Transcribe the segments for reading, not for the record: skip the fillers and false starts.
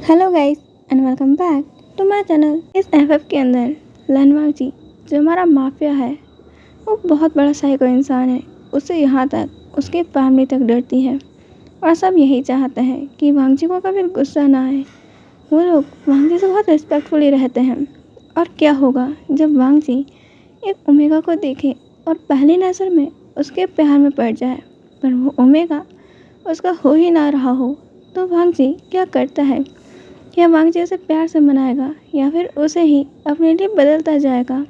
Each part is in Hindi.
Hello guys and welcome back to my channel. इस एफएफ के अंदर लनवांग जी जो हमारा माफिया है वो बहुत बड़ा साइको इंसान है। उससे यहाँ तक उसकी फैमिली तक डरती है और सब यही चाहते हैं कि वांग जी को कभी गुस्सा ना आए। वो लोग वांग जी से बहुत रिस्पेक्टफुली रहते हैं। और क्या होगा जब वांग जी एक ओमेगा को देखे और पहली नज़र में उसके प्यार में पड़ जाए, पर वो ओमेगा उसका हो ही ना रहा हो, तो वांग जी क्या करता है? क्या वांग जी उसे प्यार से मनाएगा या फिर उसे ही अपने लिए बदलता जाएगा?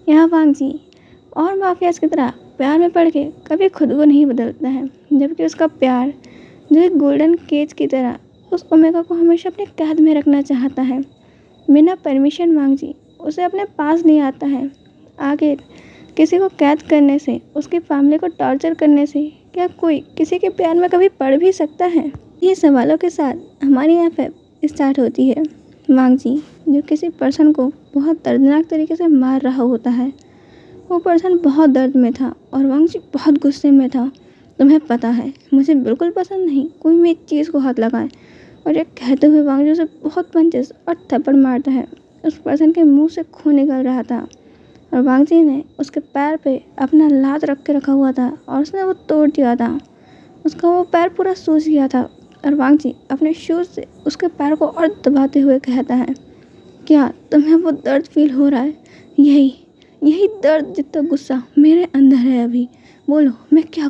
यहाँ वांग जी और माफियाज की तरह प्यार में पड़ के कभी खुद को नहीं बदलता है, जबकि उसका प्यार जो एक गोल्डन केज की तरह उस ओमेगा को हमेशा अपने कैद में रखना चाहता है। बिना परमिशन वांग जी उसे अपने पास नहीं आता है। आखिर किसी को कैद करने से, उसकी फैमिली को टॉर्चर करने से क्या कोई किसी के प्यार में कभी पड़ भी सकता है? ये सवालों के साथ हमारी एफएफ स्टार्ट होती है। वांग जी जो किसी पर्सन को बहुत दर्दनाक तरीके से मार रहा होता है, वो पर्सन बहुत दर्द में था और वांग जी बहुत गुस्से में था। तुम्हें पता है मुझे बिल्कुल पसंद नहीं कोई मेरी चीज़ को हाथ लगाए, और ये कहते हुए वांग जी उसे बहुत पंचेस और थप्पड़ मारता है। उस पर्सन के मुंह से खून निकल रहा था और वांग जी ने उसके पैर पे अपना लात रख के रखा हुआ था और उसने वो तोड़ दिया था। उसका वो पैर पूरा सूज गया था और वांग जी अपने शूज से उसके पैर को और दबाते हुए कहता है, क्या तुम्हें वो दर्द फील हो रहा है? यही यही दर्द जितना गुस्सा मेरे अंदर है अभी। बोलो मैं क्या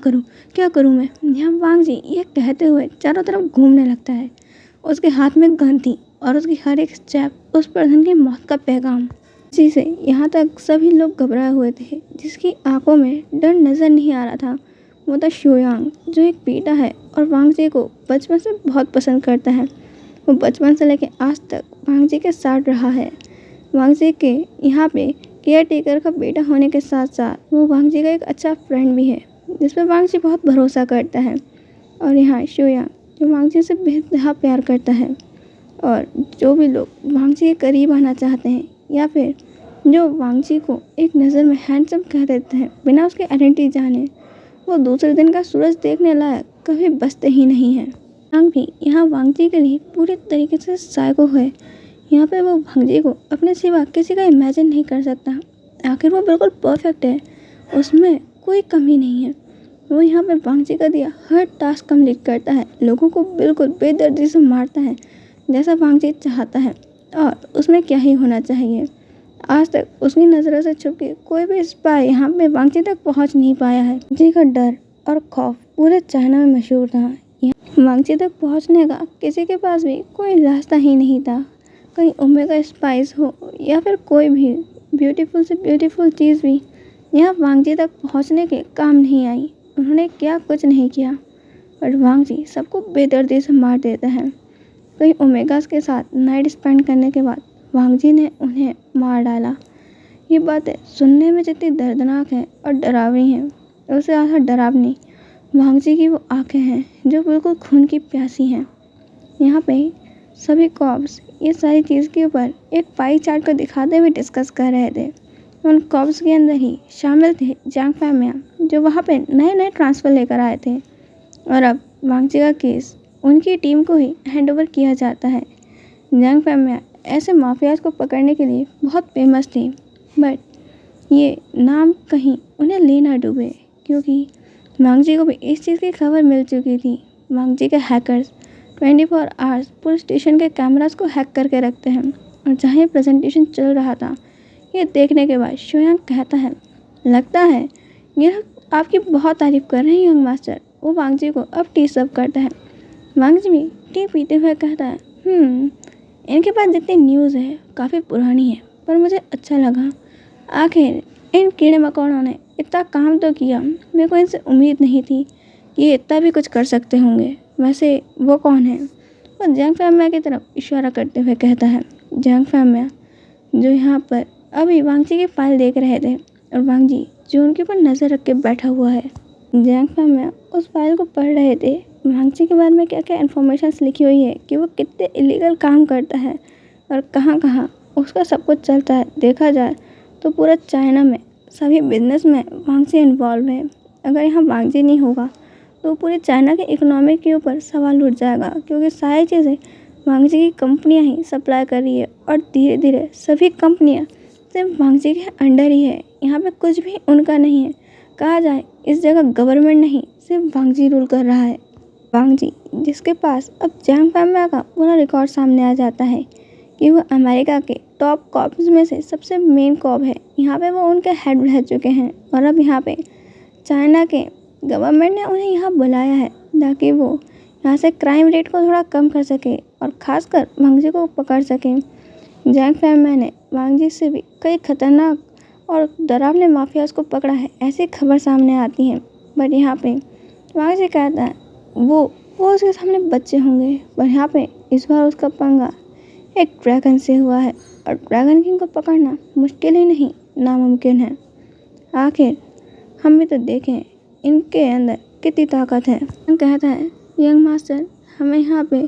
करूँ मैं? यहाँ वांग जी ये कहते हुए चारों तरफ घूमने लगता है। उसके हाथ में गन थी और उसकी हर एक स्टेप उस पर्सन की मौत का पैगाम। इसी से यहाँ तक सभी लोग घबराए हुए थे। जिसकी आंखों में डर नज़र नहीं आ रहा था वो था शुयांग, जो एक बेटा है और वांग जी को बचपन से बहुत पसंद करता है। वो बचपन से लेकर आज तक वांग जी के साथ रहा है। वांग जी के यहाँ पे केयर टेकर का बेटा होने के साथ साथ वो वांग जी का एक अच्छा फ्रेंड भी है, जिस पर वांग जी बहुत भरोसा करता है। और यहाँ शुयांग जो वांग जी से बेहद प्यार करता है, और जो भी लोग वांग जी के करीब आना चाहते हैं या फिर जो वांग जी को एक नज़र में हैंडसम कह देते हैं बिना उसकी आइडेंटिटी जाने, वो दूसरे दिन का सूरज देखने लायक कभी बचते ही नहीं है। वांग भी यहाँ वांग जी के लिए पूरी तरीके से साइको है। यहाँ पे वो वांग जी को अपने सिवा किसी का इमेजिन नहीं कर सकता। आखिर वो बिल्कुल परफेक्ट है, उसमें कोई कमी नहीं है। वो यहाँ पे वांग जी का दिया हर टास्क कंप्लीट करता है, लोगों को बिल्कुल बेदर्दी से मारता है जैसा वांग जी चाहता है, और उसमें क्या ही होना चाहिए। आज तक उसकी नज़रों से छुप के कोई भी स्पाई यहाँ पे वांग जी तक पहुँच नहीं पाया है। जी का डर और खौफ पूरे चाइना में मशहूर था। वांग जी तक पहुँचने का किसी के पास भी कोई रास्ता ही नहीं था। कहीं ओमेगा स्पाइस हो या फिर कोई भी ब्यूटीफुल से ब्यूटीफुल चीज़ भी यहाँ वांग जी तक पहुँचने के काम नहीं आई। उन्होंने क्या कुछ नहीं किया, पर वांग जी सबको बेदर्दी से मार देता है। कई ओमेगास के साथ नाइट स्पेंड करने के बाद वांग जी ने उन्हें मार डाला। ये बातें सुनने में जितनी दर्दनाक हैं और डरावनी हैं, उससे ज़्यादा डरावनी वांग जी की वो आंखें हैं जो बिल्कुल खून की प्यासी हैं। यहाँ पे सभी कॉप्स ये सारी चीज़ के ऊपर एक पाई चार्ट को दिखाते हुए डिस्कस कर रहे थे। उन कॉप्स के अंदर ही शामिल थे जांग फैमिया, जो वहाँ पे नए नए ट्रांसफ़र लेकर आए थे, और अब वांग जी का केस उनकी टीम को ही हैंडओवर किया जाता है। जांग फैमिया ऐसे माफियाज को पकड़ने के लिए बहुत फेमस थी, बट ये नाम कहीं उन्हें ले ना डूबे, क्योंकि वांग जी को भी इस चीज़ की खबर मिल चुकी थी। वांग जी के हैकर्स 24 आवर्स पुलिस स्टेशन के कैमरास को हैक करके रखते हैं, और जहाँ ये प्रेजेंटेशन चल रहा था ये देखने के बाद शुयांग कहता है, लगता है ये आपकी बहुत तारीफ कर रहे हैं यंग मास्टर। वो वांग जी को अब टी सर्व करता है। वांग जी भी टी पीते हुए कहता है, इनके पास जितनी न्यूज़ है काफ़ी पुरानी है, पर मुझे अच्छा लगा। आखिर इन कीड़े मकोड़ों ने इतना काम तो किया, मेरे को इनसे उम्मीद नहीं थी कि ये इतना भी कुछ कर सकते होंगे। वैसे वो कौन है? वो जांग फैमिया की तरफ इशारा करते हुए कहता है। जांग फैमिया जो यहाँ पर अभी वांग जी की फाइल देख रहे थे, और वांग जी जो उनके ऊपर नज़र रख के बैठा हुआ है। जांग फैमिया उस फाइल को पढ़ रहे थे। वांग जी के बारे में क्या क्या इन्फॉर्मेशन लिखी हुई है कि वो कितने इलीगल काम करता है और कहाँ कहाँ उसका सब कुछ चलता है। देखा जाए तो पूरा चाइना में सभी बिजनेस में वांग जी इन्वॉल्व है। अगर यहाँ वांग जी नहीं होगा तो पूरे चाइना के इकोनॉमी के ऊपर सवाल उठ जाएगा, क्योंकि सारी चीज़ें वांगजी की कंपनियां ही सप्लाई कर रही है और धीरे धीरे सभी कंपनियां सिर्फ वांगजी के अंडर ही है। यहाँ पे कुछ भी उनका नहीं है। कहा जाए इस जगह गवर्नमेंट नहीं सिर्फ वांगजी रूल कर रहा है। वांगजी जिसके पास अब जैंग फैमिली का पूरा रिकॉर्ड सामने आ जाता है कि वो अमेरिका के टॉप कॉप्स में से सबसे मेन कॉप है। यहाँ पे वो उनके हेड रह चुके हैं और अब यहाँ पे चाइना के गवर्नमेंट ने उन्हें यहाँ बुलाया है ताकि वो यहाँ से क्राइम रेट को थोड़ा कम कर सके और ख़ासकर वांगजी को पकड़ सके। जैंग फैमिली ने वांगजी से भी कई खतरनाक और डरावने माफियाज को पकड़ा है, ऐसी खबर सामने आती है। बट यहाँ पे वांगजी कहता है वो उसके सामने बच्चे होंगे, पर यहाँ पे इस बार उसका पंगा एक ड्रैगन से हुआ है और ड्रैगन किंग को पकड़ना मुश्किल ही नहीं नामुमकिन है। आखिर हम भी तो देखें इनके अंदर कितनी ताकत है। कहता है यंग मास्टर हमें यहाँ पे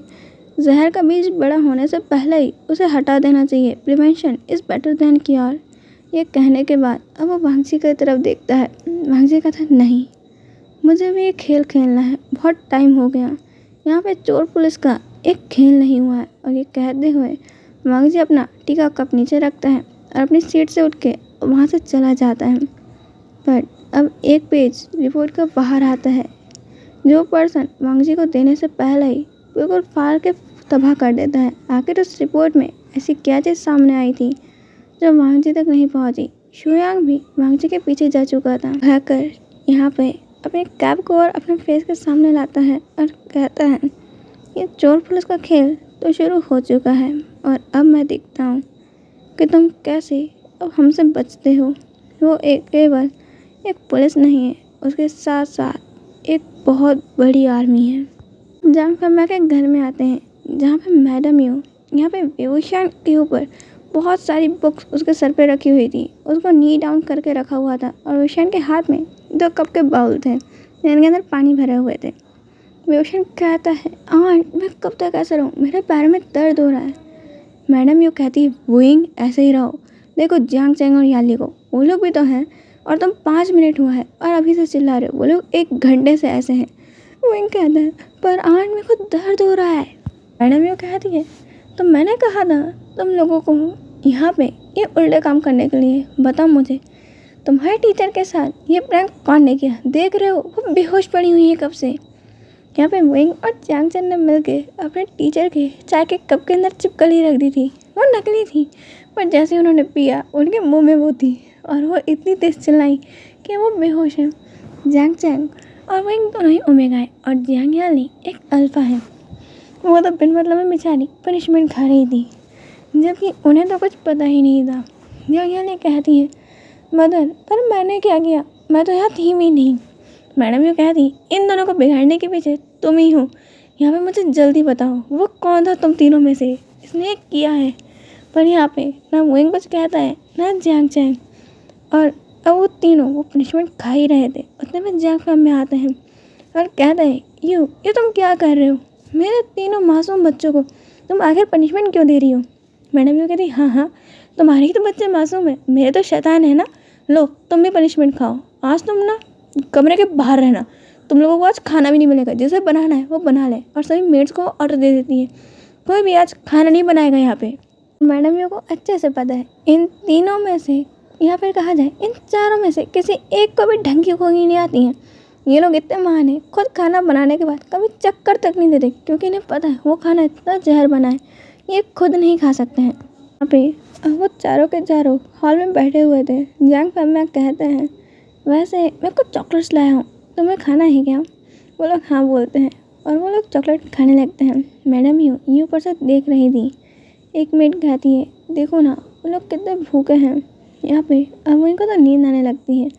जहर का बीज बड़ा होने से पहले ही उसे हटा देना चाहिए। Prevention is better than cure. ये कहने के बाद अब वो वांगजी की तरफ देखता है। वांगजी कहता है नहीं, मुझे भी ये खेल खेलना है, बहुत टाइम हो गया। यहाँ पे चोर पुलिस का एक खेल नहीं हुआ है। और ये कहते हुए वांगजी अपना टीका कप नीचे रखता है और अपनी सीट से उठ के वहाँ से चला जाता है। पर अब एक पेज रिपोर्ट का बाहर आता है जो पर्सन वांगजी को देने से पहले ही बिल्कुल फाड़ के तबाह कर देता है। आखिर उस रिपोर्ट में ऐसी क्या चीज़ सामने आई थी जो वांगजी तक नहीं पहुंची। शुयांग भी वांगजी के पीछे जा चुका था। हैकर यहाँ पे अपने कैप को और अपने फेस के सामने लाता है और कहता है ये चोर पुलिस का खेल तो शुरू हो चुका है और अब मैं देखता हूँ कि तुम कैसे अब हमसे बचते हो। वो केवल एक पुलिस नहीं है, उसके साथ साथ एक बहुत बड़ी आर्मी है। जैंग फैमिली के घर में आते हैं जहाँ पे मैडम यू यहाँ पे वेवुशियान के ऊपर बहुत सारी बुक्स उसके सर पे रखी हुई थी। उसको नी डाउन करके रखा हुआ था और वेवुशियान के हाथ में 2 कप के बाउल थे जिनके अंदर पानी भरे हुए थे। वेवुशियान कहता है आंट मैं कब तक ऐसा रहूँ, मेरे पैर में दर्द हो रहा है। मैडम यू कहती है वुइंग ऐसे ही रहो, देखो जियांग चैंग और याली को वो लोग भी तो हैं और तुम 5 मिनट हुआ है और अभी से चिल्ला रहे हो, वो लोग 1 घंटे से ऐसे हैं। वुइंग कहता है पर आंट मेरे को दर्द हो रहा है। मैडम यू कहती है तो मैंने कहा था तुम लोगों को यहाँ पे ये उल्टे काम करने के लिए। बताओ मुझे तुम्हारे टीचर के साथ ये प्रैंक कौन ने किया? देख रहे हो वो बेहोश पड़ी हुई है कब से। यहाँ पे विंग और जियांग चैन ने मिलके अपने टीचर के चाय के कप के अंदर छिपकली रख दी थी। वो नकली थी पर जैसे उन्होंने पिया उनके मुंह में वो थी और वो इतनी तेज चिल्लाई कि वो बेहोश है। जियांग चैन और विंग दोनों ही ओमेगा है और जियांग याली एक अल्फा है। वो तो बिन मतलब में बेचारी पनिशमेंट खा रही थी जबकि उन्हें तो कुछ पता ही नहीं था। जियांग याली कहती है मदर पर मैंने क्या किया, मैं तो यहाँ थी भी नहीं। मैडम ये कहती इन दोनों को बिगाड़ने के पीछे तुम ही हो। यहाँ पे मुझे जल्दी बताओ वो कौन था तुम तीनों में से, इसने किया है। पर यहाँ पे ना विंग कुछ कहता है ना जियांग चैन और अब वो तीनों वो पनिशमेंट खा ही रहे थे। उतने में जियांग फैम में आते हैं और कहते हैं ये तुम क्या कर रहे हो, मेरे तीनों मासूम बच्चों को तुम आखिर पनिशमेंट क्यों दे रही हो। मैडम ये कहती हाँ तुम्हारे ही तो बच्चे मासूम है, मेरे तो शैतान है ना, लो तुम भी पनिशमेंट खाओ। आज तुम ना कमरे के बाहर रहना, तुम लोगों को आज खाना भी नहीं मिलेगा, जिसे बनाना है वो बना ले। और सभी मेड्स को ऑर्डर दे देती है कोई भी आज खाना नहीं बनाएगा यहाँ पे। मैडम ये को अच्छे से पता है इन तीनों में से या फिर कहा जाए इन चारों में से किसी एक को भी ढंग की कुकिंग नहीं आती है। ये लोग इतने महान हैं, खुद खाना बनाने के बाद कभी चक्कर तक नहीं देते क्योंकि इन्हें पता है वो खाना इतना जहर बना है ये खुद नहीं खा सकते हैं। यहाँ पे वो चारों के चारों हॉल में बैठे हुए थे। जियांग फैमिली कहते हैं वैसे मैं कुछ चॉकलेट्स लाया हूँ, तुम्हें खाना है क्या? वो लोग हाँ बोलते हैं और वो लोग चॉकलेट खाने लगते हैं। मैडम यूँ ऊपर से देख रही थी। एक मेड कहती है देखो ना वो लोग कितने भूखे हैं। यहाँ पे अब उनको तो नींद आने लगती है।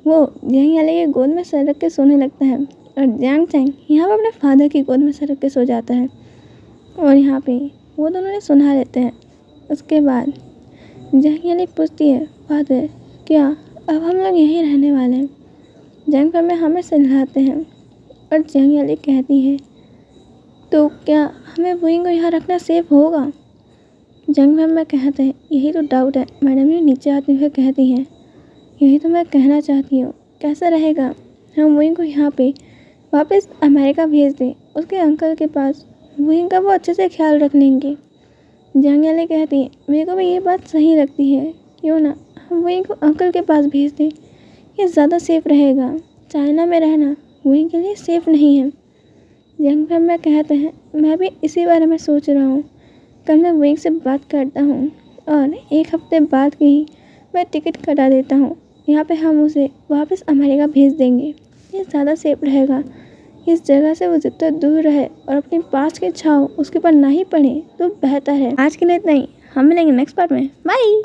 वो जियांग याली के गोद में सर रख के सोने लगता है और जियांग चैंग यहाँ पर अपने फादर की गोद में सर रख के सो जाता है और यहाँ पे वो दोनों ने सुना लेते हैं। उसके बाद जियांग याली पूछती है फादर क्या अब हम लोग यहीं रहने वाले हैं? जियांग फैमिली हमें समझाते हैं और जियांग याली कहती है तो क्या हमें वुइंग को यहाँ रखना सेफ होगा? जियांग फैमिली कहते हैं यही तो डाउट है। मैडम ये नीचे आते हुए कहती हैं यही तो मैं कहना चाहती हूँ, कैसा रहेगा हम वुइंग को यहाँ पे वापस अमेरिका भेज दें उसके अंकल के पास। वहीं का वो अच्छे से ख्याल रख लेंगे। जंग अली कहती है, मेरे को भी ये बात सही लगती है, क्यों ना हम वहीं को अंकल के पास भेज दें, ये ज़्यादा सेफ रहेगा। चाइना में रहना वहीं के लिए सेफ नहीं है। जंग में कहते हैं, मैं भी इसी बारे में सोच रहा हूँ। कल मैं वहीं से बात करता हूँ और 1 हफ्ते बाद की ही मैं टिकट कटा देता हूँ। यहाँ पे हम उसे वापस अमेरिका भेज देंगे, ये ज़्यादा सेफ रहेगा। इस जगह से वो जितना दूर रहे और अपने पास की छाव उसके ऊपर ना ही पड़े तो बेहतर है। आज के लिए इतना ही, हम मिलेंगे नेक्स्ट पार्ट में। बाय।